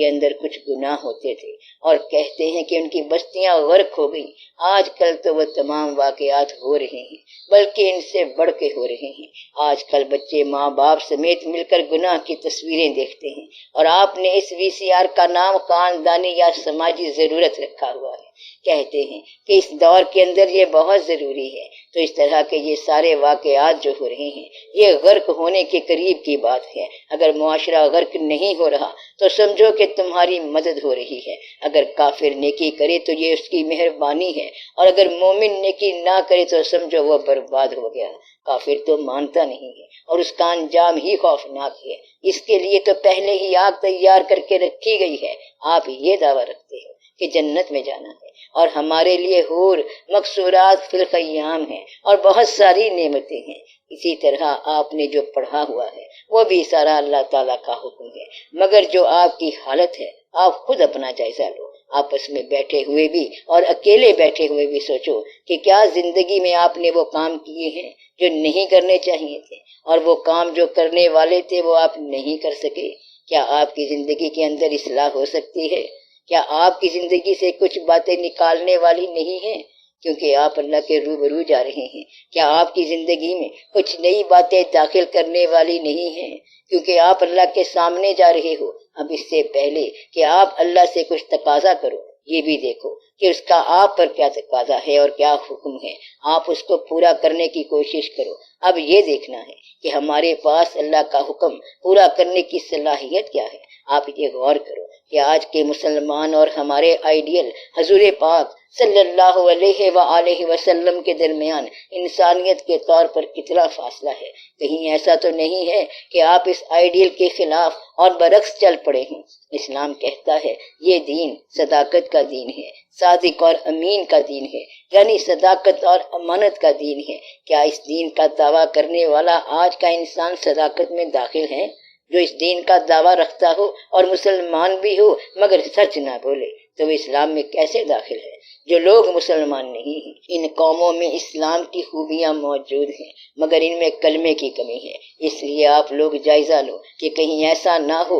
کے اندر کچھ گناہ ہوتے تھے اور کہتے ہیں کہ ان کی بستیاں غرق ہو گئی، آج کل تو وہ تمام واقعات ہو رہے ہیں، بلکہ ان سے بڑھ کے ہو رہے ہیں۔ آج کل بچے ماں باپ سمیت مل کر گناہ کی تصویریں دیکھتے ہیں، اور آپ نے اس VCR کا نام خاندانی یا سماجی ضرورت رکھا ہوا ہے۔ کہتے ہیں کہ اس دور کے اندر یہ بہت ضروری ہے۔ تو اس طرح کے یہ سارے واقعات جو ہو رہے ہیں، یہ غرق ہونے کے قریب کی بات ہے۔ اگر معاشرہ غرق نہیں ہو رہا تو سمجھو کہ تمہاری مدد ہو رہی ہے۔ اگر کافر نیکی کرے تو یہ اس کی مہربانی ہے، اور اگر مومن نیکی نہ کرے تو سمجھو وہ برباد ہو گیا۔ کافر تو مانتا نہیں ہے اور اس کا انجام ہی خوفناک ہے۔ اس کے لیے تو پہلے ہی آگ تیار کر کے رکھی گئی ہے۔ آپ یہ دعویٰ رکھتے ہو کہ جنت میں جانا ہے، اور ہمارے لیے حور مقصورات فی الخیام ہیں اور بہت ساری نعمتیں ہیں۔ اسی طرح آپ نے جو پڑھا ہوا ہے وہ بھی سارا اللہ تعالیٰ کا حکم ہے، مگر جو آپ کی حالت ہے آپ خود اپنا جائزہ لو۔ آپس میں بیٹھے ہوئے بھی اور اکیلے بیٹھے ہوئے بھی سوچو کہ کیا زندگی میں آپ نے وہ کام کیے ہیں جو نہیں کرنے چاہیے تھے، اور وہ کام جو کرنے والے تھے وہ آپ نہیں کر سکے۔ کیا آپ کی زندگی کے اندر اصلاح ہو سکتی ہے؟ کیا آپ کی زندگی سے کچھ باتیں نکالنے والی نہیں ہیں کیونکہ آپ اللہ کے روبرو جا رہے ہیں؟ کیا آپ کی زندگی میں کچھ نئی باتیں داخل کرنے والی نہیں ہیں کیونکہ آپ اللہ کے سامنے جا رہے ہو؟ اب اس سے پہلے کہ آپ اللہ سے کچھ تقاضا کرو، یہ بھی دیکھو کہ اس کا آپ پر کیا تقاضا ہے اور کیا حکم ہے، آپ اس کو پورا کرنے کی کوشش کرو۔ اب یہ دیکھنا ہے کہ ہمارے پاس اللہ کا حکم پورا کرنے کی صلاحیت کیا ہے۔ آپ یہ غور کرو کہ آج کے مسلمان اور ہمارے آئیڈیل حضور پاک صلی اللہ علیہ وآلہ وسلم کے درمیان انسانیت کے طور پر کتنا فاصلہ ہے۔ کہیں ایسا تو نہیں ہے کہ آپ اس آئیڈیل کے خلاف اور برعکس چل پڑے ہیں۔ اسلام کہتا ہے یہ دین صداقت کا دین ہے، صادق اور امین کا دین ہے، یعنی صداقت اور امانت کا دین ہے۔ کیا اس دین کا دعویٰ کرنے والا آج کا انسان صداقت میں داخل ہے؟ جو اس دین کا دعویٰ رکھتا ہو اور مسلمان بھی ہو مگر سچ نہ بولے تو وہ اسلام میں کیسے داخل ہے؟ جو لوگ مسلمان نہیں ہیں، ان قوموں میں اسلام کی خوبیاں موجود ہیں مگر ان میں کلمے کی کمی ہے۔ اس لیے آپ لوگ جائزہ لو کہ کہیں ایسا نہ ہو